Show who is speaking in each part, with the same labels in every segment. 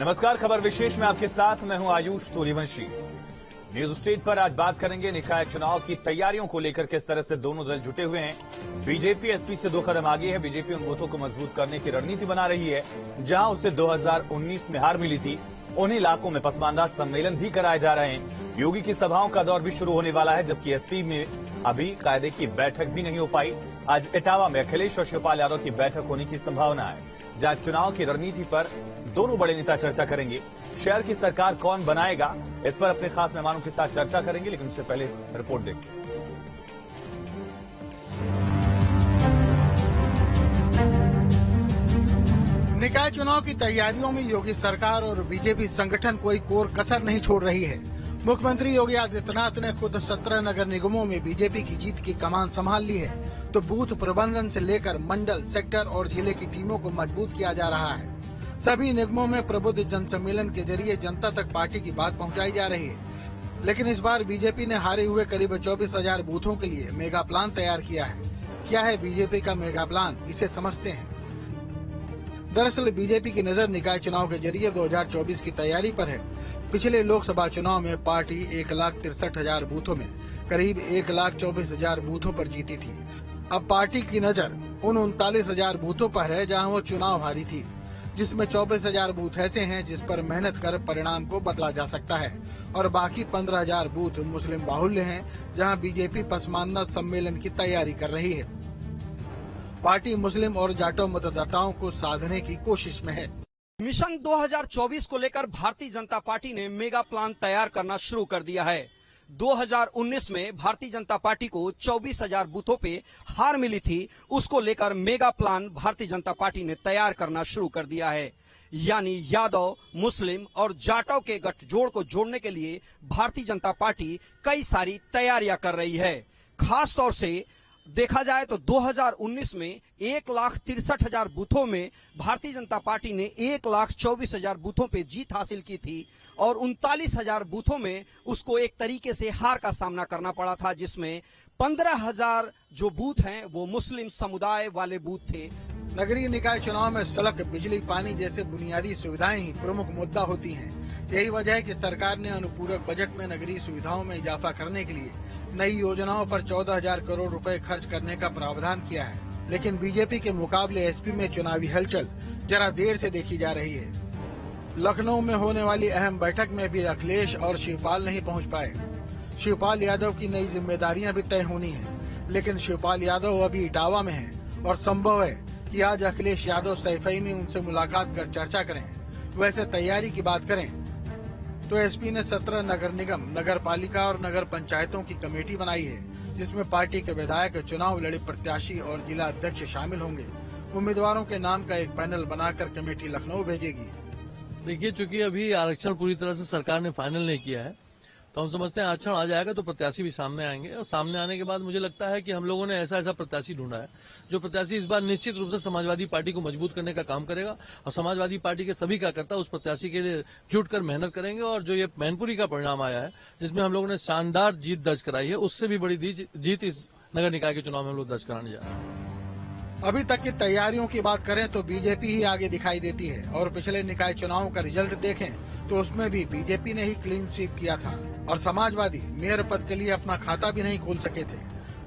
Speaker 1: नमस्कार, खबर विशेष में आपके साथ मैं हूं आयुष तोलीवंशी। न्यूज स्टेट पर आज बात करेंगे निकाय चुनाव की तैयारियों को लेकर किस तरह से दोनों दल जुटे हुए हैं। बीजेपी एसपी से 2 कदम आगे है। बीजेपी उन बूथों को मजबूत करने की रणनीति बना रही है जहां उसे 2019 में हार मिली थी। उन इलाकों में पसमानदा सम्मेलन भी कराए जा रहे हैं। योगी की सभाओं का दौर भी शुरू होने वाला है, जबकि एसपी में अभी कायदे की बैठक भी नहीं हो पाई। आज इटावा में अखिलेश और शिवपाल यादव की बैठक होने की संभावना है, जहां चुनाव की रणनीति पर दोनों बड़े नेता चर्चा करेंगे। शहर की सरकार कौन बनाएगा, इस पर अपने खास मेहमानों के साथ चर्चा करेंगे, लेकिन उससे पहले रिपोर्ट देखिए।
Speaker 2: निकाय चुनाव की तैयारियों में योगी सरकार और बीजेपी संगठन कोई कोर कसर नहीं छोड़ रही है। मुख्यमंत्री योगी आदित्यनाथ ने खुद 17 नगर निगमों में बीजेपी की जीत की कमान संभाल ली है, तो बूथ प्रबंधन से लेकर मंडल, सेक्टर और जिले की टीमों को मजबूत किया जा रहा है। सभी निगमों में प्रबुद्ध जनसम्मेलन के जरिए जनता तक पार्टी की बात पहुंचाई जा रही है। लेकिन इस बार बीजेपी ने हारे हुए करीब 24,000 बूथों के लिए मेगा प्लान तैयार किया है। क्या है बीजेपी का मेगा प्लान, इसे समझते हैं। दरअसल बीजेपी की नजर निकाय चुनाव के जरिए 2024 की तैयारी पर है। पिछले लोकसभा चुनाव में पार्टी 1,63,000 बूथों में करीब 1,24,000 बूथों पर जीती थी। अब पार्टी की नजर उन 39,000 बूथों पर है जहां वो चुनाव हारी थी, जिसमें 24,000 बूथ ऐसे हैं जिस पर मेहनत कर परिणाम को बदला जा सकता है, और बाकी 15,000 बूथ मुस्लिम बाहुल्य हैं जहां बीजेपी पसमानदा सम्मेलन की तैयारी कर रही है। पार्टी मुस्लिम और जाटो मतदाताओं को साधने की कोशिश में है।
Speaker 3: मिशन 2024 को लेकर भारतीय जनता पार्टी ने मेगा प्लान तैयार करना शुरू कर दिया है। 2019 में भारतीय जनता पार्टी को 24,000 बूथों पे हार मिली थी, उसको लेकर mega plan Bharatiya Janata party ने तैयार करना शुरू कर दिया है। यानी यादव, मुस्लिम और जाटव के गठजोड़ को जोड़ने के लिए भारतीय जनता पार्टी कई सारी तैयारियां कर रही है। खास तौर से देखा जाए तो 2019 में 1,63,000 बूथों में भारतीय जनता पार्टी ने 1,24,000 बूथों पे जीत हासिल की थी, और 39,000 बूथों में उसको एक तरीके से हार का सामना करना पड़ा था, जिसमें 15,000 जो बूथ हैं वो मुस्लिम समुदाय वाले बूथ थे।
Speaker 2: नगरीय निकाय चुनाव में सड़क, बिजली, पानी जैसे बुनियादी सुविधाएं ही प्रमुख मुद्दा होती हैं। यही वजह है कि सरकार ने अनुपूरक बजट में नगरीय सुविधाओं में इजाफा करने के लिए नई योजनाओं पर 14,000 करोड़ रुपए खर्च करने का प्रावधान किया है। लेकिन बीजेपी के मुकाबले एसपी में चुनावी हलचल जरा देर से देखी जा रही है। लखनऊ में होने वाली अहम बैठक में भी अखिलेश और शिवपाल नहीं पहुंच पाए। शिवपाल यादव की नई जिम्मेदारियां भी तय होनी है, लेकिन शिवपाल यादव अभी इटावा में हैं और संभव है कि आज अखिलेश यादव सैफई में उनसे मुलाकात कर चर्चा करें। वैसे तैयारी की बात करें तो एसपी ने 17 नगर निगम, नगर पालिका और नगर पंचायतों की कमेटी बनाई है, जिसमें पार्टी के विधायक, चुनाव लड़े प्रत्याशी और जिला अध्यक्ष शामिल होंगे। उम्मीदवारों के नाम का एक पैनल बनाकर कमेटी लखनऊ भेजेगी।
Speaker 4: देखिए, चूंकि अभी आरक्षण पूरी तरह से सरकार ने फाइनल नहीं किया है, तो हम समझते हैं आरक्षण आ जाएगा तो प्रत्याशी भी सामने आएंगे, और सामने आने के बाद मुझे लगता है कि हम लोगों ने ऐसा प्रत्याशी ढूंढा है जो प्रत्याशी इस बार निश्चित रूप से समाजवादी पार्टी को मजबूत करने का काम करेगा, और समाजवादी पार्टी के सभी कार्यकर्ता उस प्रत्याशी के लिए जुटकर मेहनत करेंगे। और जो ये मैनपुरी का परिणाम आया है, जिसमें हम लोगों ने शानदार जीत दर्ज कराई है, उससे भी बड़ी जीत इस नगर निकाय के चुनाव में हम लोग दर्ज कराने जा रहे हैं।
Speaker 2: अभी तक की तैयारियों की बात करें तो बीजेपी ही आगे दिखाई देती है, और पिछले निकाय चुनाव का रिजल्ट देखें तो उसमें भी बीजेपी ने ही क्लीन स्वीप किया था, और समाजवादी मेयर पद के लिए अपना खाता भी नहीं खोल सके थे।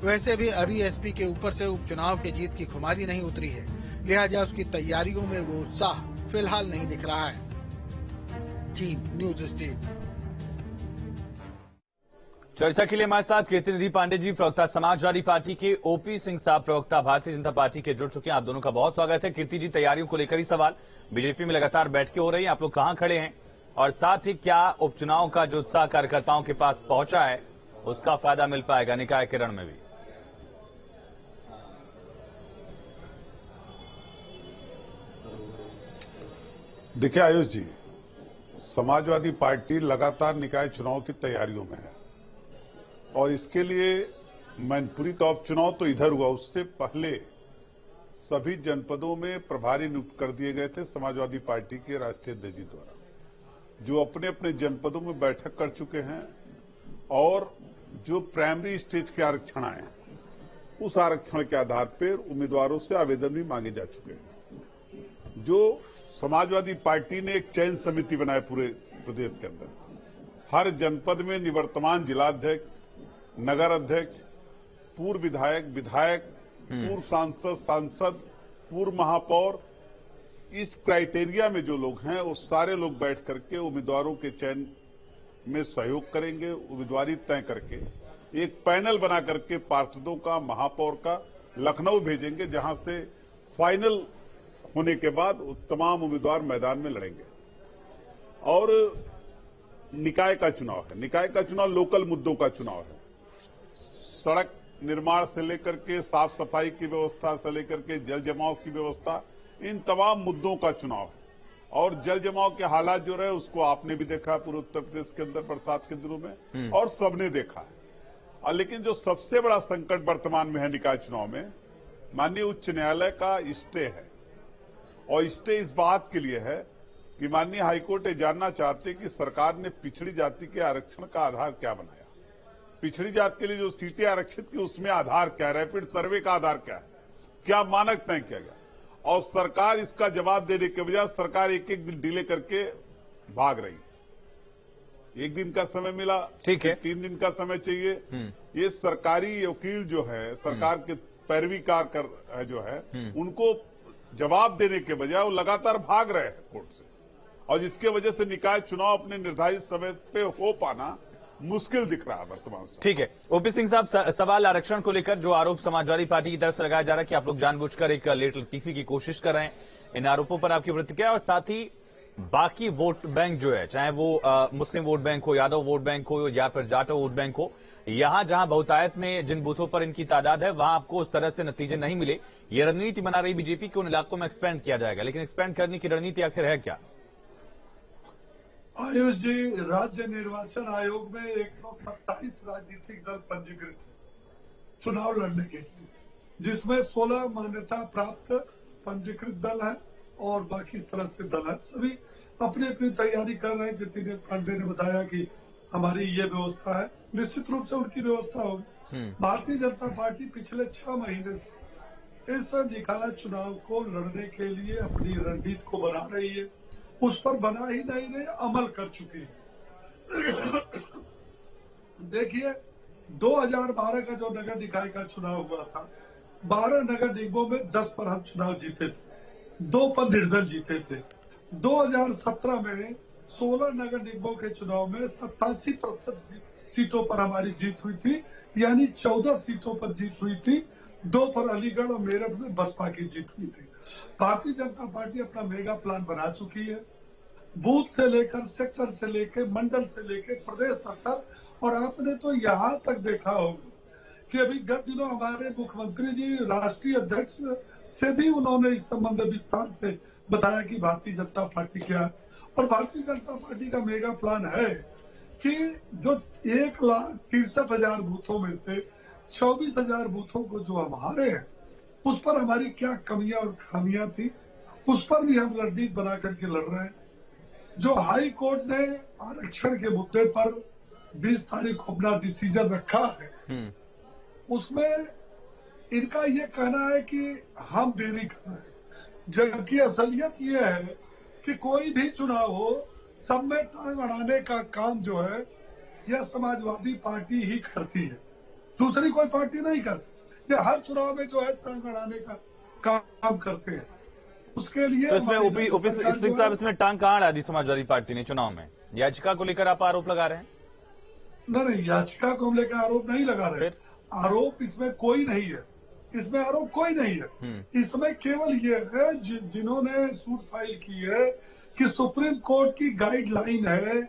Speaker 2: वैसे भी अभी एसपी के ऊपर से उपचुनाव के जीत की खुमारी नहीं उतरी है, लिहाजा उसकी तैयारियों में वो उत्साह फिलहाल नहीं दिख रहा है। Team news state.
Speaker 1: चर्चा के लिए हमारे साथ कीर्तिनिधि पांडे जी, प्रवक्ता समाजवादी पार्टी के, ओपी सिंह साहब, प्रवक्ता भारतीय जनता पार्टी के, जुड़ चुके हैं। आप दोनों का बहुत स्वागत है। कीर्ति जी, तैयारियों को लेकर ही सवाल, बीजेपी में लगातार बैठकें हो रही हैं, आप लोग कहां खड़े हैं, और साथ ही क्या उपचुनाव का जो उत्साह कार्यकर्ताओं के पास पहुंचा है उसका फायदा मिल पाएगा निकाय के रण में भी?
Speaker 5: देखिए आयुष जी, समाजवादी पार्टी लगातार निकाय चुनाव की तैयारियों में है, और इसके लिए मैनपुरी का उपचुनाव तो इधर हुआ, उससे पहले सभी जनपदों में प्रभारी नियुक्त कर दिए गए थे समाजवादी पार्टी के राष्ट्रीय अध्यक्ष जी द्वारा, जो अपने अपने जनपदों में बैठक कर चुके हैं, और जो प्राइमरी स्टेज के आरक्षण आए उस आरक्षण के आधार पर उम्मीदवारों से आवेदन भी मांगे जा चुके हैं। जो समाजवादी पार्टी ने एक चयन समिति बनाई पूरे प्रदेश के अंदर, हर जनपद में निवर्तमान जिलाध्यक्ष, नगर अध्यक्ष, पूर्व विधायक, पूर्व सांसद, पूर्व महापौर, इस क्राइटेरिया में जो लोग हैं वो सारे लोग बैठ करके उम्मीदवारों के चयन में सहयोग करेंगे। उम्मीदवारी तय करके एक पैनल बना करके पार्षदों का, महापौर का लखनऊ भेजेंगे, जहां से फाइनल होने के बाद तमाम उम्मीदवार मैदान में लड़ेंगे। और निकाय का चुनाव है। निकाय का चुनाव लोकल मुद्दों का चुनाव है। सड़क निर्माण से लेकर के साफ सफाई की व्यवस्था से लेकर के जल जमाव की व्यवस्था, इन तमाम मुद्दों का चुनाव है। और जल जमाव के हालात जो रहे उसको आपने भी देखा पूरे उत्तर प्रदेश के अंदर बरसात के दिनों में, और सबने देखा है। लेकिन जो सबसे बड़ा संकट वर्तमान में है निकाय चुनाव में, माननीय उच्च न्यायालय का स्टे है। और स्टे इस बात के लिए है कि माननीय हाईकोर्ट ये जानना चाहते कि सरकार ने पिछड़ी जाति के आरक्षण का आधार क्या बनाया, पिछड़ी जाति के लिए जो सीटें आरक्षित की उसमें आधार क्या है, रैपिड सर्वे का आधार क्या है, क्या मानक तय किया गया। और सरकार इसका जवाब देने के बजाय सरकार एक एक दिन डिले करके भाग रही है। एक दिन का समय मिला,
Speaker 1: ठीक है,
Speaker 5: 3 दिन का समय चाहिए। ये सरकारी वकील जो है, सरकार के पैरवीकार कर जो है, उनको जवाब देने के बजाय वो लगातार भाग रहे हैं कोर्ट से, और जिसके वजह से निकाय चुनाव अपने निर्धारित समय पे हो पाना मुश्किल दिख रहा है वर्तमान समय।
Speaker 1: ठीक है, ओपी सिंह साहब, सवाल आरक्षण को लेकर जो आरोप समाजवादी पार्टी की तरफ से लगाया जा रहा है कि आप लोग जानबूझकर एक लेट लतीफी की कोशिश कर रहे हैं, इन आरोपों पर आपकी प्रतिक्रिया, और साथ ही बाकी वोट बैंक जो है, चाहे वो मुस्लिम वोट बैंक हो, यादव वोट बैंक हो, या फिर जाटो वोट बैंक हो, यहां जहां बहुतायत में जिन बूथों पर इनकी तादाद है वहां आपको उस तरह से नतीजे नहीं मिले। ये रणनीति बना रही बीजेपी कि उन इलाकों में एक्सपेंड किया जाएगा, लेकिन एक्सपेंड करने की रणनीति आखिर है क्या?
Speaker 6: आयुष जी, राज्य निर्वाचन आयोग में 127 राजनीतिक दल पंजीकृत है चुनाव लड़ने के लिए, जिसमें 16 मान्यता प्राप्त पंजीकृत दल है और बाकी इस तरह से दल है। सभी अपनी अपनी तैयारी कर रहे हैं। कीर्तिनेत पांडे ने बताया कि हमारी ये व्यवस्था है, निश्चित रूप से उनकी व्यवस्था होगी। भारतीय जनता पार्टी पिछले 6 महीने से इस निकाय चुनाव को लड़ने के लिए अपनी रणनीति को बना रही है। उस पर बना ही नहीं रहे, अमल कर चुकी है। देखिए, 2012 का जो नगर निकाय का चुनाव हुआ था, 12 नगर निगमों में 10 पर हम चुनाव जीते थे, 2 पर निर्दल जीते थे। 2017 में 16 नगर निगमों के चुनाव में 87% सीटों पर हमारी जीत हुई थी, यानी 14 सीटों पर जीत हुई थी। 2 पर अलीगढ़ और मेरठ में बसपा की जीत हुई थी। भारतीय जनता पार्टी अपना मेगा प्लान बना चुकी है, बूथ से लेकर, सेक्टर से लेकर, मंडल से लेकर प्रदेश स्तर। और आपने तो यहाँ तक देखा होगा कि अभी गत दिनों हमारे मुख्यमंत्री जी राष्ट्रीय अध्यक्ष से भी उन्होंने इस संबंध में विस्तार से बताया कि भारतीय जनता पार्टी क्या है। और भारतीय जनता पार्टी का मेगा प्लान है कि जो 1,63,000 बूथों में से 24,000 बूथों को जो हमारे हैं, उस पर हमारी क्या कमियां और खामियां थी, उस पर भी हम रणनीति बना करके लड़ रहे हैं। जो हाई कोर्ट ने आरक्षण के मुद्दे पर 20 तारीख को अपना डिसीजन रखा है, उसमें इनका ये कहना है कि हम देरी कर रहे हैं, जबकि असलियत ये है कि कोई भी चुनाव हो, सब में टांग अड़ाने का काम जो है यह समाजवादी पार्टी ही करती है, दूसरी कोई पार्टी नहीं करती। ये हर चुनाव में जो है टांग अड़ाने का काम करते हैं। उसके लिए
Speaker 1: तो इसमें ओपी सिंह साहब, इसमें टांग कहाँ अड़ा दी समाजवादी पार्टी ने चुनाव में? याचिका को लेकर आप आरोप लगा रहे हैं?
Speaker 6: नहीं, याचिका को हम लेकर आरोप नहीं लगा रहे। आरोप इसमें कोई नहीं है, इसमें आरोप कोई नहीं है। इसमें केवल ये है जिन्होंने सूट फाइल की है कि सुप्रीम कोर्ट की गाइडलाइन है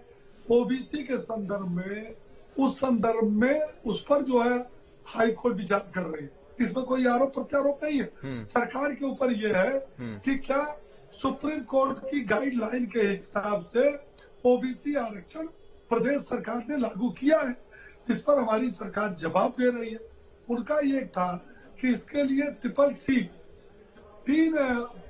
Speaker 6: ओबीसी के संदर्भ में, उस संदर्भ में उस पर जो है हाई कोर्ट विचार कर रही है। इसमें कोई आरोप प्रत्यारोप नहीं है। सरकार के ऊपर यह है कि क्या सुप्रीम कोर्ट की गाइडलाइन के हिसाब से ओबीसी आरक्षण प्रदेश सरकार ने लागू किया है। इस पर हमारी सरकार जवाब दे रही है। उनका ये था कि इसके लिए CCC 3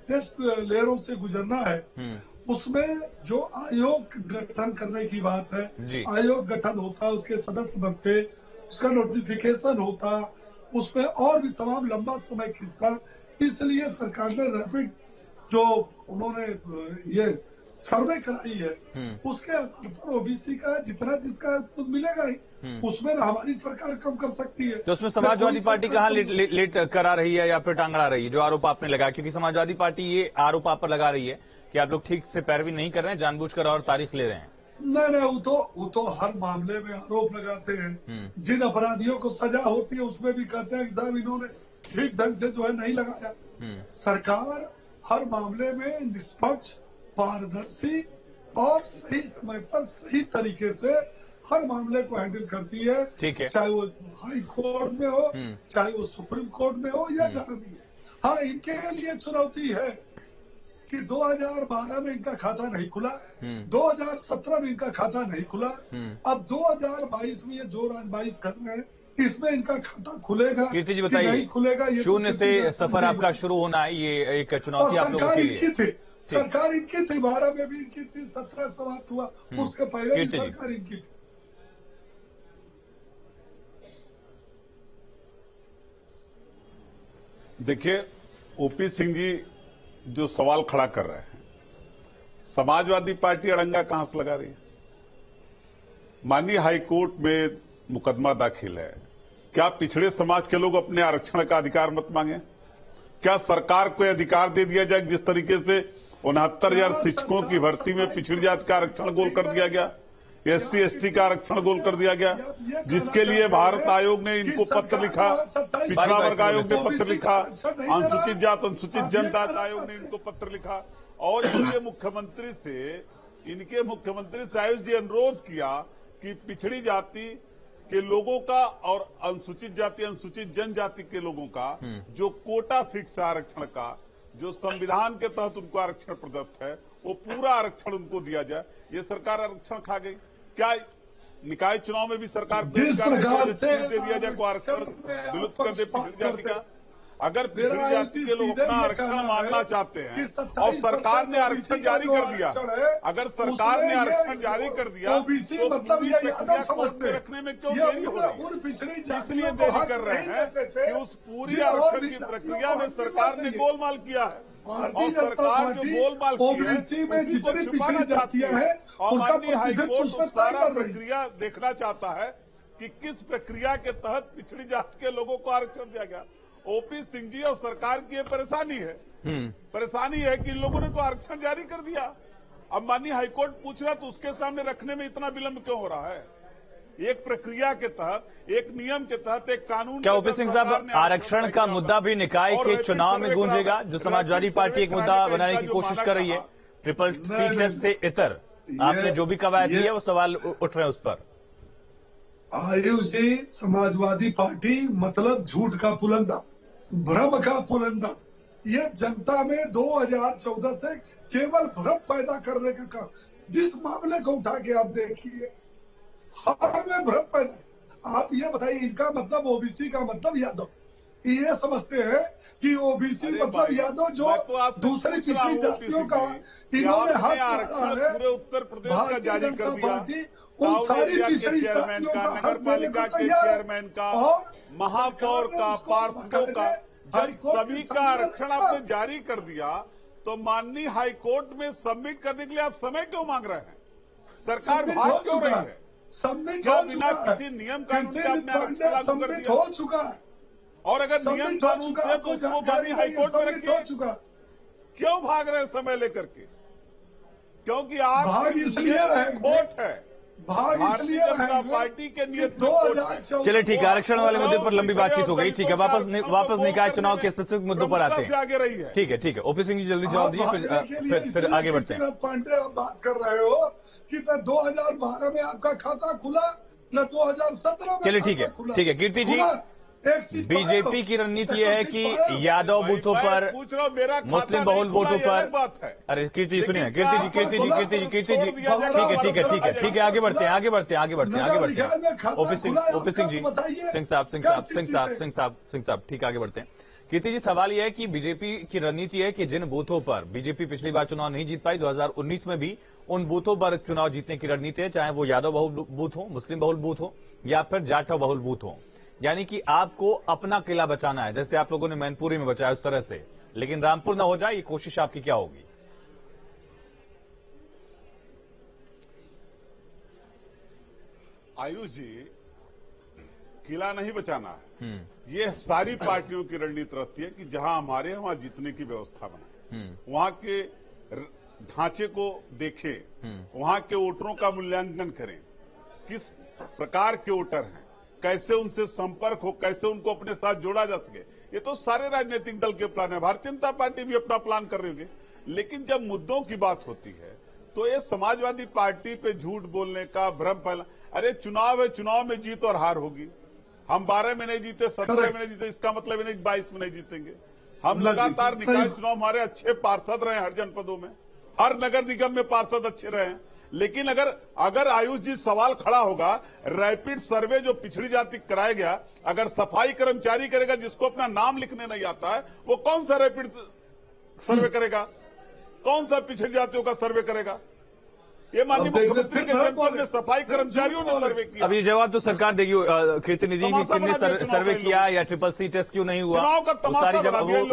Speaker 6: टेस्ट लेयरों से गुजरना है। उसमें जो आयोग गठन करने की बात है, आयोग गठन होता, उसके सदस्य बनते, उसका नोटिफिकेशन होता, उसमें और भी तमाम लंबा समय खींचता। इसलिए सरकार ने रैपिड जो उन्होंने ये सर्वे कराई है उसके आधार पर ओबीसी का जितना जिसका तो मिलेगा ही, उसमें हमारी सरकार कम कर सकती है।
Speaker 1: तो उसमें समाजवादी पार्टी कहाँ लेट करा रही है या फिर टांग अड़ा रही है, जो आरोप आपने लगाया? क्योंकि समाजवादी पार्टी ये आरोप आप पर लगा रही है कि आप लोग ठीक से पैरवी नहीं कर रहे हैं, जानबूझकर और तारीख ले रहे हैं।
Speaker 6: नहीं, वो तो हर मामले में आरोप लगाते हैं। जिन अपराधियों को सजा होती है उसमें भी कहते हैं कि साहब इन्होंने ठीक ढंग से जो है नहीं लगाया। सरकार हर मामले में निष्पक्ष, पारदर्शी और सही समय पर सही तरीके से हर मामले को हैंडल करती है।
Speaker 1: ठीक है।
Speaker 6: चाहे वो हाई कोर्ट में हो, चाहे वो सुप्रीम कोर्ट में हो या जहां भी हो। हाँ, इनके लिए चुनौती है कि 2012 में इनका खाता नहीं खुला, 2017 में इनका खाता नहीं खुला, अब 2022 में ये जो राजबाइश कर रहे हैं इसमें इनका खाता खुलेगा।
Speaker 1: कीर्ति जी बताइए,
Speaker 6: नहीं खुलेगा, ये
Speaker 1: शून्य से सफर आपका शुरू होना है, ये एक चुनौती आप लोगों के लिए।
Speaker 6: सरकार इनकी थी, 12 में भी इनकी थी, 17 समाप्त हुआ, उसके पहले भी सरकार इनकी थी।
Speaker 5: देखिए, ओपी सिंह जी जो सवाल खड़ा कर रहे हैं, समाजवादी पार्टी अड़ंगा कहां से लगा रही है? माननीय हाईकोर्ट में मुकदमा दाखिल है। क्या पिछड़े समाज के लोग अपने आरक्षण का अधिकार मत मांगे? क्या सरकार को अधिकार दे दिया जाए जिस तरीके से 69,000 शिक्षकों की भर्ती में पिछड़ी जाति का आरक्षण गोल कर दिया गया, SC ST का आरक्षण गोल कर दिया गया, जिसके लिए भारत आयोग ने इनको पत्र लिखा, पिछड़ा वर्ग आयोग ने पत्र लिखा, अनुसूचित जात अनुसूचित जनजाति आयोग ने इनको पत्र लिखा, और इनके मुख्यमंत्री से आयुष जी अनुरोध किया कि पिछड़ी जाति के लोगों का और अनुसूचित जाति अनुसूचित जनजाति के लोगों का जो कोटा फिक्स है आरक्षण का, जो संविधान के तहत उनको आरक्षण प्रदत्त है, वो पूरा आरक्षण उनको दिया जाए। ये सरकार आरक्षण खा गई क्या? निकाय चुनाव में भी सरकार
Speaker 6: जिस प्रकार से
Speaker 5: दे दिया जाए को आरक्षण विलुप्त कर दे पिछड़ी जाति का। अगर पिछड़ी जाति के लोग अपना आरक्षण मानना चाहते हैं और सरकार ने आरक्षण जारी कर दिया, अगर सरकार ने आरक्षण जारी कर दिया तो
Speaker 6: मतलब ये
Speaker 5: समझते रखने में क्यों देरी हो रही है? इसलिए देरी कर रहे हैं कि उस पूरी आरक्षण की प्रक्रिया में सरकार ने गोलमाल किया है, और सरकार जो गोलमाल की है उसी को छुपाना चाहती है। और माननीय हाईकोर्ट उस सारा प्रक्रिया देखना चाहता है कि किस प्रक्रिया के तहत पिछड़ी जाति के लोगों को आरक्षण दिया गया। ओपी सिंह जी और सरकार की ये परेशानी है, परेशानी है कि इन लोगों ने तो आरक्षण जारी कर दिया। अब माननीय हाईकोर्ट पूछ रहा तो उसके सामने रखने में इतना विलंब क्यों हो रहा है? एक प्रक्रिया के तहत, एक नियम के तहत, एक कानून।
Speaker 1: क्या ओपी सिंह साहब, आरक्षण का मुद्दा भी निकाय के चुनाव में गूंजेगा? जो समाजवादी पार्टी एक मुद्दा बनाने की कोशिश कर रही है, ट्रिपल सी टेस्ट से इतर, आपने जो भी कवायद दी है वो सवाल उठ रहे हैं उस पर।
Speaker 6: आयुष जी, समाजवादी पार्टी मतलब झूठ का पुलंदा, भ्रम का पुलंदा। ये जनता में 2014 से केवल भ्रम पैदा करने का काम। जिस मामले को उठा के आप देखिए, हर में भ्रम पैदा। आप ये बताइए, इनका मतलब ओबीसी का मतलब यादव, ये समझते हैं कि ओबीसी मतलब यादव जो दूसरी पिछड़ी जातियों का इन्होंने हाथ
Speaker 5: पूरे उत्तर प्रदेश का जारी कर दिया,
Speaker 6: उन सारी पिछड़ी
Speaker 5: चेयरमैन का, नगर पालिका के चेयरमैन का, महापौर का, पार्षदों का, जब सभी का आरक्षण आपने जारी कर दिया तो माननीय हाईकोर्ट में सबमिट करने के लिए आप समय क्यों मांग रहे हैं? सरकार भाग क्यों रही है? क्या बिना किसी नियम कानून के आपने आरक्षण लागू कर दिया?
Speaker 6: हो चुका है।
Speaker 5: और अगर नियम कानून से तो उसको माननीय हाईकोर्ट में रखिए। क्यों भाग रहे हैं समय लेकर के? क्योंकि आप
Speaker 6: इसलिए
Speaker 5: खोट है, भारतीय जनता पार्टी के नेतृत्व।
Speaker 1: चलिए ठीक है, आरक्षण वाले मुद्दे पर लंबी बातचीत हो गई। ठीक है, वापस निकाय चुनाव के स्पेसिफिक मुद्दों पर आते हैं।
Speaker 5: आगे रही है।
Speaker 1: ठीक है, ओपी सिंह जी जल्दी जवाब दीजिए, फिर आगे बढ़ते हैं।
Speaker 6: पांडे, आप बात कर रहे हो कि 2012 में आपका खाता खुला, न 2017 में।
Speaker 1: चलिए ठीक है, कीर्ति जी, बीजेपी की रणनीति यह है कि यादव बूथों पर, मुस्लिम बहुल वोटों पर। अरे कीर्ति जी सुनिए, कीर्ति जी, ठीक है, आगे बढ़ते हैं। ओपी सिंह जी, सिंह साहब, ठीक, आगे बढ़ते हैं। कीर्ति जी, सवाल यह है कि बीजेपी की रणनीति है कि जिन बूथों पर बीजेपी पिछली बार चुनाव नहीं जीत पाई, 2019 में भी उन बूथों पर चुनाव जीतने की रणनीति है, चाहे वो यादव बहुल बूथ हो, मुस्लिम बहुल बूथ हो या फिर जाटव बहुल बूथ हो। यानी कि आपको अपना किला बचाना है, जैसे आप लोगों ने मैनपुरी में बचाया उस तरह से लेकिन रामपुर न हो जाए, ये कोशिश आपकी क्या होगी?
Speaker 5: आयुष जी, किला नहीं बचाना है। ये सारी पार्टियों की रणनीति रहती है कि जहां हमारे वहां जीतने की व्यवस्था बनाए, वहां के ढांचे को देखें, वहां के वोटरों का मूल्यांकन करें, किस प्रकार के वोटर हैं, कैसे उनसे संपर्क हो, कैसे उनको अपने साथ जोड़ा जा सके। ये तो सारे राजनीतिक दल के प्लान है। भारतीय जनता पार्टी भी अपना प्लान कर रही होगी, लेकिन जब मुद्दों की बात होती है तो ये समाजवादी पार्टी पे झूठ बोलने का भ्रम फैला। अरे चुनाव है, चुनाव में जीत और हार होगी। हम 12 में नहीं जीते, 17 में नहीं जीते, इसका मतलब ये नहीं 22 में नहीं जीतेंगे। हम लगातार निकाय चुनाव, हमारे अच्छे पार्षद रहे हर जनपदों में, हर नगर निगम में पार्षद अच्छे रहे हैं। लेकिन अगर आयुष जी सवाल खड़ा होगा, रैपिड सर्वे जो पिछड़ी जाति कराया गया, अगर सफाई कर्मचारी करेगा जिसको अपना नाम लिखने नहीं आता है, वो कौन सा रैपिड सर्वे करेगा? कौन सा पिछड़ी जातियों का सर्वे करेगा? ये माननीय मुख्यमंत्री के जनपद में सफाई कर्मचारियों ने सर्वे किया।
Speaker 1: अब ये जवाब तो सरकार देगी। कृति निधि किसने सर्वे किया या ट्रिपल सी टेस्ट क्यों नहीं हुआ,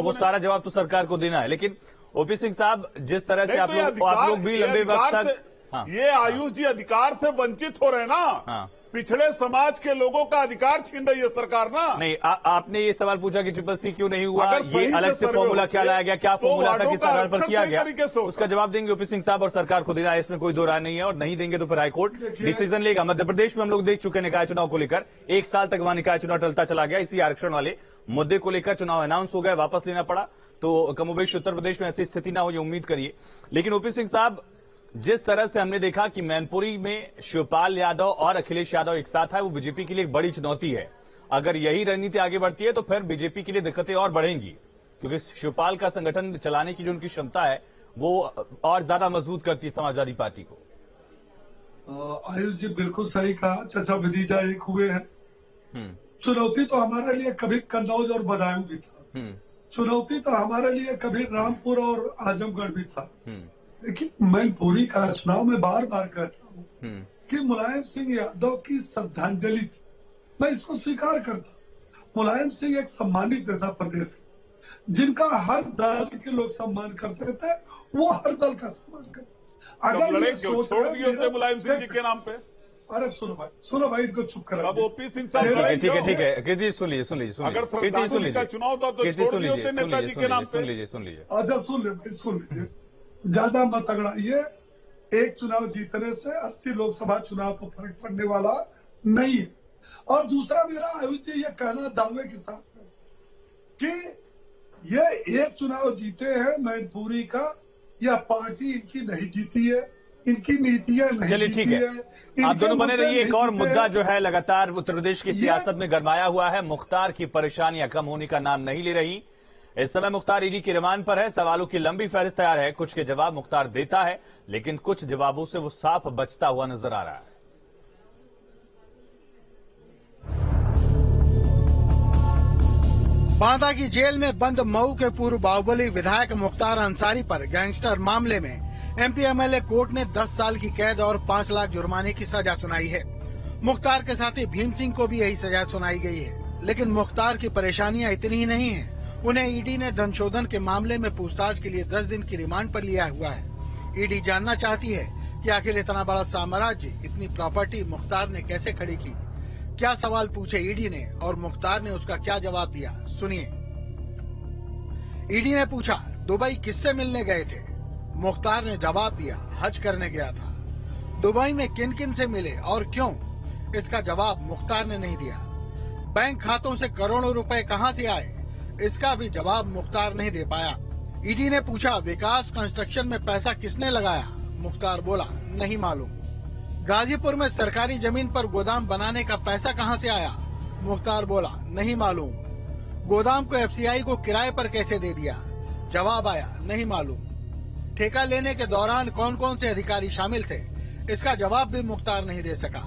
Speaker 1: वो सारा जवाब तो सरकार को देना है। लेकिन ओपी सिंह साहब, जिस तरह से आप लोग भी लंबे वक्त तक
Speaker 5: ये आयुष जी अधिकार से वंचित हो रहे ना, पिछड़े समाज के लोगों का अधिकार छीन रही है सरकार ना।
Speaker 1: नहीं, आपने ये सवाल पूछा कि ट्रिपल सी क्यों नहीं हुआ, ये अलग से फॉर्मूला क्या लाया गया, क्या फॉर्मूला था, किस आधार पर किया गया, उसका जवाब देंगे ओपी सिंह साहब और सरकार को देना है, इसमें कोई दो राय नहीं है। और नहीं देंगे तो फिर हाईकोर्ट डिसीजन लेगा। मध्य प्रदेश में हम लोग देख चुके हैं निकाय चुनाव को लेकर, 1 साल तक वहां निकाय चुनाव टलता चला गया। इसी आरक्षण वाले मुद्दे को लेकर चुनाव अनाउंस हो गया, वापस लेना पड़ा। तो कमोबेश उत्तर प्रदेश में ऐसी स्थिति ना हो, ये उम्मीद करिए। लेकिन ओपी सिंह साहब, जिस तरह से हमने देखा कि मैनपुरी में शिवपाल यादव और अखिलेश यादव एक साथ है, वो बीजेपी के लिए एक बड़ी चुनौती है। अगर यही रणनीति आगे बढ़ती है तो फिर बीजेपी के लिए दिक्कतें और बढ़ेंगी, क्योंकि शिवपाल का संगठन चलाने की जो उनकी क्षमता है वो और ज्यादा मजबूत करती है समाजवादी पार्टी को।
Speaker 6: आयुष जी बिल्कुल सही कहा, चचा भतीजा एक हुए हैं। चुनौती तो हमारे लिए कभी कन्नौज और बदायूं भी था, चुनौती तो हमारे लिए कभी रामपुर और आजमगढ़ भी था। देखिए, मैनपुरी का चुनाव में बार बार कहता हूँ कि मुलायम सिंह यादव की श्रद्धांजलि थी, मैं इसको स्वीकार करता। मुलायम सिंह एक सम्मानित नेता प्रदेश के, जिनका हर दल के लोग सम्मान करते थे, वो हर दल का सम्मान करते।
Speaker 5: अगर ये छोड़ दिए मुलायम सिंह जी के नाम पे,
Speaker 6: अरे सुनो भाई इनको चुप करा।
Speaker 5: अब ओपी सिंह साहब,
Speaker 1: ठीक है कृति सुन लीजिए,
Speaker 5: अगर श्रद्धांजलि का चुनाव था तो छोड़ दिए होते नेताजी के नाम पे।
Speaker 1: सुन लीजिए।
Speaker 6: अच्छा सुन लीजिए, ज्यादा मत अगड़ाइए। एक चुनाव जीतने से 80 लोकसभा चुनाव पर फर्क पड़ने वाला नहीं है। और दूसरा मेरा आयुष जी ये कहना दावे के साथ में कि ये एक चुनाव जीते हैं मैनपुरी का, या पार्टी इनकी नहीं जीती है, इनकी नीतियां नहीं।
Speaker 1: चलिए ठीक है, आप दोनों बने रहिए। एक और मुद्दा जो है लगातार उत्तर प्रदेश की सियासत में गरमाया हुआ है, मुख्तार की परेशानियां कम होने का नाम नहीं ले रही। इस समय मुख्तार ईडी की रिमांड पर है, सवालों की लंबी फहरिस्त तैयार है। कुछ के जवाब मुख्तार देता है, लेकिन कुछ जवाबों से वो साफ बचता हुआ नजर आ रहा है।
Speaker 2: बांदा की जेल में बंद मऊ के पूर्व बाहुबली विधायक मुख्तार अंसारी पर गैंगस्टर मामले में एमपी एमएलए कोर्ट ने 10 साल की कैद और 5 लाख जुर्माने की सजा सुनाई है। मुख्तार के साथी भीम सिंह को भी यही सजा सुनाई गई है। लेकिन मुख्तार की परेशानियां इतनी ही नहीं है, उन्हें ईडी ने धनशोधन के मामले में पूछताछ के लिए 10 दिन की रिमांड पर लिया हुआ है। ईडी जानना चाहती है कि आखिर इतना बड़ा साम्राज्य, इतनी प्रॉपर्टी मुख्तार ने कैसे खड़ी की। क्या सवाल पूछे ईडी ने और मुख्तार ने उसका क्या जवाब दिया, सुनिए। ईडी ने पूछा, दुबई किससे मिलने गए थे? मुख्तार ने जवाब दिया, हज करने गया था। दुबई में किन किन से मिले और क्यों? इसका जवाब मुख्तार ने नहीं दिया। बैंक खातों से करोड़ों रुपए कहां से आए? इसका भी जवाब मुख्तार नहीं दे पाया। ईडी ने पूछा, विकास कंस्ट्रक्शन में पैसा किसने लगाया? मुख्तार बोला, नहीं मालूम। गाजीपुर में सरकारी जमीन पर गोदाम बनाने का पैसा कहां से आया? मुख्तार बोला, नहीं मालूम। गोदाम को एफसीआई को किराए पर कैसे दे दिया? जवाब आया, नहीं मालूम। ठेका लेने के दौरान कौन कौन से अधिकारी शामिल थे? इसका जवाब भी मुख्तार नहीं दे सका।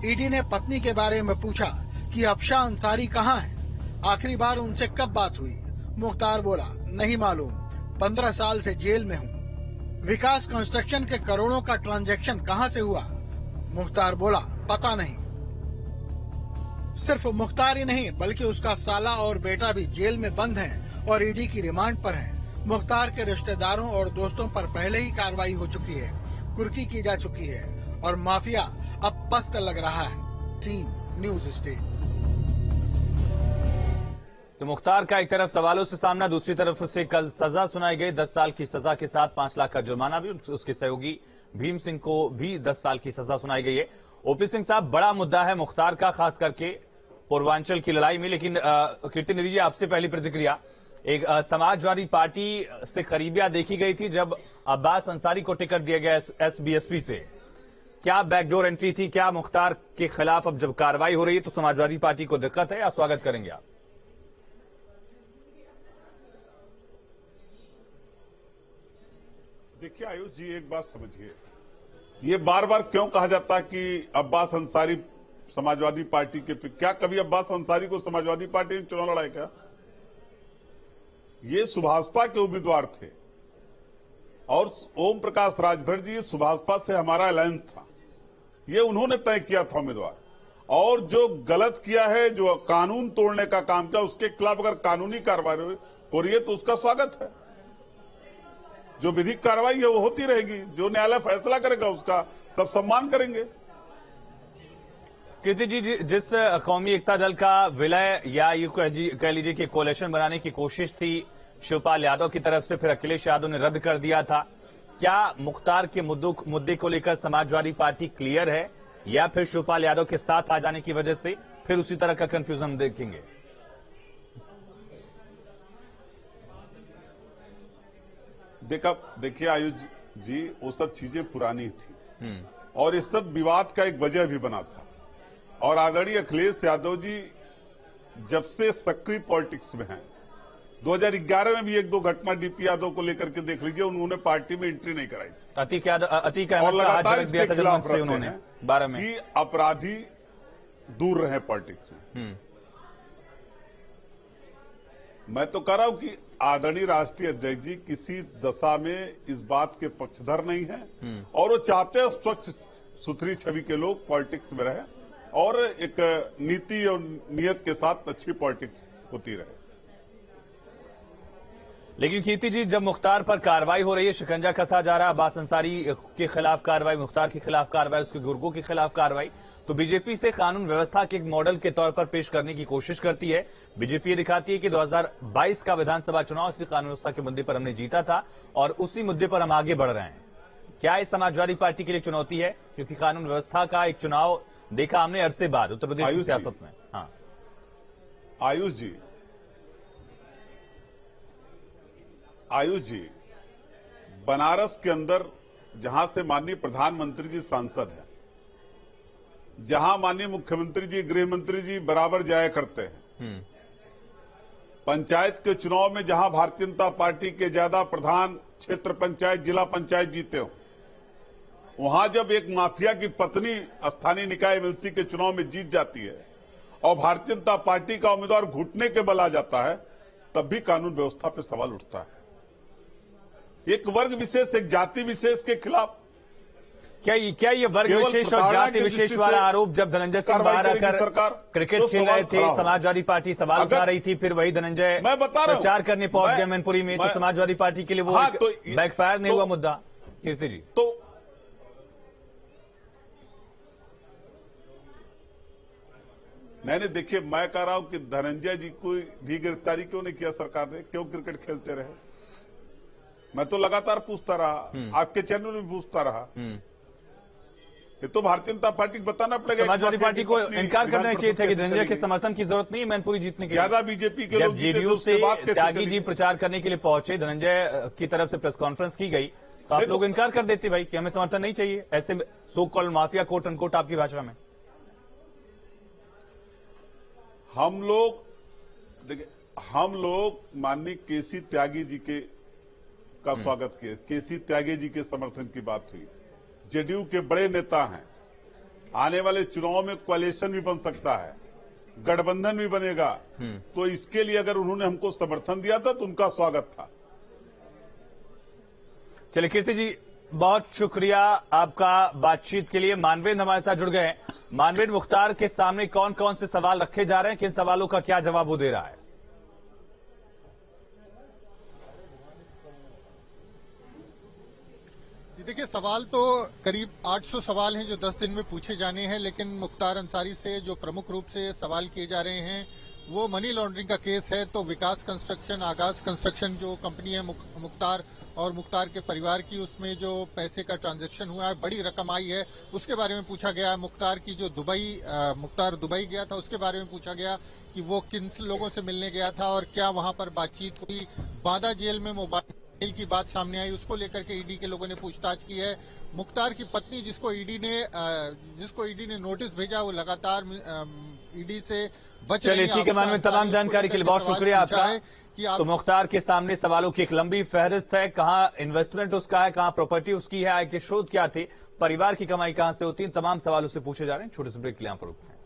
Speaker 2: ईडी ने पत्नी के बारे में पूछा कि अफशा अंसारी कहाँ है, आखिरी बार उनसे कब बात हुई? मुख्तार बोला, नहीं मालूम, 15 साल से जेल में हूँ। विकास कंस्ट्रक्शन के करोड़ों का ट्रांजैक्शन कहाँ से हुआ? मुख्तार बोला, पता नहीं। सिर्फ मुख्तार ही नहीं बल्कि उसका साला और बेटा भी जेल में बंद हैं और ईडी की रिमांड पर हैं। मुख्तार के रिश्तेदारों और दोस्तों पर पहले ही कार्रवाई हो चुकी है, कुर्की की जा चुकी है और माफिया अब पस्त लग रहा है। Team news state.
Speaker 1: तो मुख्तार का एक तरफ सवालों से सामना, दूसरी तरफ से कल सजा सुनाई गई 10 साल की सजा के साथ 5 लाख का जुर्माना भी। उसके सहयोगी भीम सिंह को भी 10 साल की सजा सुनाई गई है। ओपी सिंह साहब, बड़ा मुद्दा है मुख्तार का, खास करके पूर्वांचल की लड़ाई में। लेकिन कीर्ति निधि जी, आपसे पहली प्रतिक्रिया, एक समाजवादी पार्टी से करीबियां देखी गई थी जब अब्बास अंसारी को टिकट दिया गया एसबीएसपी से। क्या बैकडोर एंट्री थी? क्या मुख्तार के खिलाफ अब जब कार्रवाई हो रही है तो समाजवादी पार्टी को दिक्कत है या स्वागत करेंगे आप?
Speaker 5: देखिए आयुष जी, एक बात समझिए, ये बार बार क्यों कहा जाता है कि अब्बास अंसारी समाजवादी पार्टी के, क्या कभी अब्बास अंसारी को समाजवादी पार्टी ने चुनाव लड़ाया क्या? ये सुभाषपा के उम्मीदवार थे और ओम प्रकाश राजभर जी सुभाषपा से हमारा अलायंस था, ये उन्होंने तय किया था उम्मीदवार। और जो गलत किया है, जो कानून तोड़ने का काम किया, उसके खिलाफ अगर कानूनी कार्रवाई हो रही है तो उसका स्वागत है। जो विधिक कार्रवाई है वो होती रहेगी, जो न्यायालय फैसला करेगा उसका सब सम्मान करेंगे।
Speaker 1: कीर्ति जी, जिस कौमी एकता दल का विलय या यूं कह लीजिए कि कोalition बनाने की कोशिश थी शिवपाल यादव की तरफ से, फिर अखिलेश यादव ने रद्द कर दिया था, क्या मुख्तार के मुद्दे को लेकर समाजवादी पार्टी क्लियर है या फिर शिवपाल यादव के साथ आ जाने की वजह से फिर उसी तरह का कंफ्यूजन देखेंगे?
Speaker 5: देखिए आयुष जी, वो सब चीजें पुरानी थी और इस सब विवाद का एक वजह भी बना था। और आदरणीय अखिलेश यादव जी जब से सक्रिय पॉलिटिक्स में हैं, 2011 में भी एक दो घटना डीपी यादव को लेकर के देख लीजिए, उन्होंने पार्टी में एंट्री नहीं कराई थी।
Speaker 1: अतीक
Speaker 5: और लगातार
Speaker 1: इसके खिलाफ उन्होंने 12 में
Speaker 5: कि अपराधी दूर रहे पॉलिटिक्स में। मैं तो कह रहा हूं कि आदरणीय राष्ट्रीय अध्यक्ष जी किसी दशा में इस बात के पक्षधर नहीं है और वो चाहते हैं स्वच्छ सुथरी छवि के लोग पॉलिटिक्स में रहे और एक नीति और नियत के साथ अच्छी पॉलिटिक्स होती रहे।
Speaker 1: लेकिन कीर्ति जी, जब मुख्तार पर कार्रवाई हो रही है, शिकंजा कसा जा रहा है, अब्बास अंसारी के खिलाफ कार्रवाई, मुख्तार के खिलाफ कार्रवाई, उसके गुर्गों के खिलाफ कार्रवाई, तो बीजेपी से कानून व्यवस्था के एक मॉडल के तौर पर पेश करने की कोशिश करती है। बीजेपी ये दिखाती है कि 2022 का विधानसभा चुनाव इसी कानून व्यवस्था के मुद्दे पर हमने जीता था और उसी मुद्दे पर हम आगे बढ़ रहे हैं। क्या इस समाजवादी पार्टी के लिए चुनौती है? क्योंकि कानून व्यवस्था का एक चुनाव देखा हमने अरसे बाद उत्तर प्रदेश की सियासत में। हाँ
Speaker 5: आयुष जी, बनारस के अंदर जहां से माननीय प्रधानमंत्री जी सांसद हैं, जहां माननीय मुख्यमंत्री जी, गृह मंत्री जी बराबर जाया करते हैं, पंचायत के चुनाव में जहां भारतीय जनता पार्टी के ज्यादा प्रधान क्षेत्र पंचायत, जिला पंचायत जीते हो, वहां जब एक माफिया की पत्नी स्थानीय निकाय एमएलसी के चुनाव में जीत जाती है और भारतीय जनता पार्टी का उम्मीदवार घुटने के बल आ जाता है, तब भी कानून व्यवस्था पर सवाल उठता है। एक वर्ग विशेष, एक जाति विशेष के खिलाफ
Speaker 1: क्या ये वर्ग विशेष और जाति विशेष वाला आरोप जब धनंजय सिंह बाहर आकर क्रिकेट खेल रहे थे, समाजवादी पार्टी सवाल उठा रही थी, फिर वही धनंजय प्रचार करने पहुंच गए मैनपुरी में, तो समाजवादी पार्टी के लिए वो बैकफायर नहीं हुआ मुद्दा? कीर्ति जी,
Speaker 5: तो नहीं देखिए, मैं कह रहा हूं कि धनंजय जी को भी गिरफ्तारी क्यों नहीं किया सरकार ने? क्यों क्रिकेट खेलते रहे? मैं तो लगातार पूछता रहा, आपके चैनल में पूछता रहा। ये तो भारतीय जनता पार्टी को बताना पड़ेगा।
Speaker 1: समाजवादी पार्टी को इनकार करना चाहिए था कि धनंजय के समर्थन की जरूरत नहीं है मैनपुरी जीतने के लिए।
Speaker 5: ज्यादा बीजेपी के लोग
Speaker 1: जेडीयू से त्यागी जी प्रचार करने के लिए पहुंचे, धनंजय की तरफ से प्रेस कॉन्फ्रेंस की गई, तो आप लोग इनकार कर देते भाई कि हमें समर्थन नहीं चाहिए, ऐसे so called mafia quote unquote आपकी भाषा में।
Speaker 5: हम लोग माननीय केसी त्यागी जी के का स्वागत किए। केसी त्यागी जी के समर्थन की बात हुई। जेडीयू के बड़े नेता हैं, आने वाले चुनाव में कोalition भी बन सकता है, गठबंधन भी बनेगा, तो इसके लिए अगर उन्होंने हमको समर्थन दिया था तो उनका स्वागत था।
Speaker 1: चलिए कीर्ति जी, बहुत शुक्रिया आपका बातचीत के लिए। मानवेंद्र हमारे साथ जुड़ गए हैं। मानवेंद्र, मुख्तार के सामने कौन कौन से सवाल रखे जा रहे हैं, किन सवालों का क्या जवाब वो दे रहा है?
Speaker 7: देखिए, सवाल तो करीब 800 सवाल हैं जो 10 दिन में पूछे जाने हैं, लेकिन मुख्तार अंसारी से जो प्रमुख रूप से सवाल किए जा रहे हैं वो मनी लॉन्ड्रिंग का केस है। तो विकास कंस्ट्रक्शन, आगाज कंस्ट्रक्शन जो कंपनी है मुख्तार और मुख्तार के परिवार की, उसमें जो पैसे का ट्रांजैक्शन हुआ है, बड़ी रकम आई है, उसके बारे में पूछा गया। मुख्तार की जो मुख्तार दुबई गया था उसके बारे में पूछा गया कि वो किन लोगों से मिलने गया था और क्या वहां पर बातचीत हुई। बांदा जेल में मोबाइल की बात सामने आई, उसको लेकर के ईडी के लोगों ने पूछताछ की है। मुख्तार की पत्नी जिसको ईडी ने नोटिस भेजा, वो लगातार ईडी से बच रही है।
Speaker 1: चलिए ठीक है, में तमाम जानकारी के लिए बहुत शुक्रिया आपका। तो मुख्तार के सामने सवालों की एक लंबी फहरिस्त है। कहां इन्वेस्टमेंट उसका है, कहां प्रॉपर्टी उसकी है, आय के स्रोत क्या थे, परिवार की कमाई कहां से होती है, तमाम सवाल उससे पूछे जा रहे हैं। छोटे से ब्रेक के लिए आप रुकते हैं।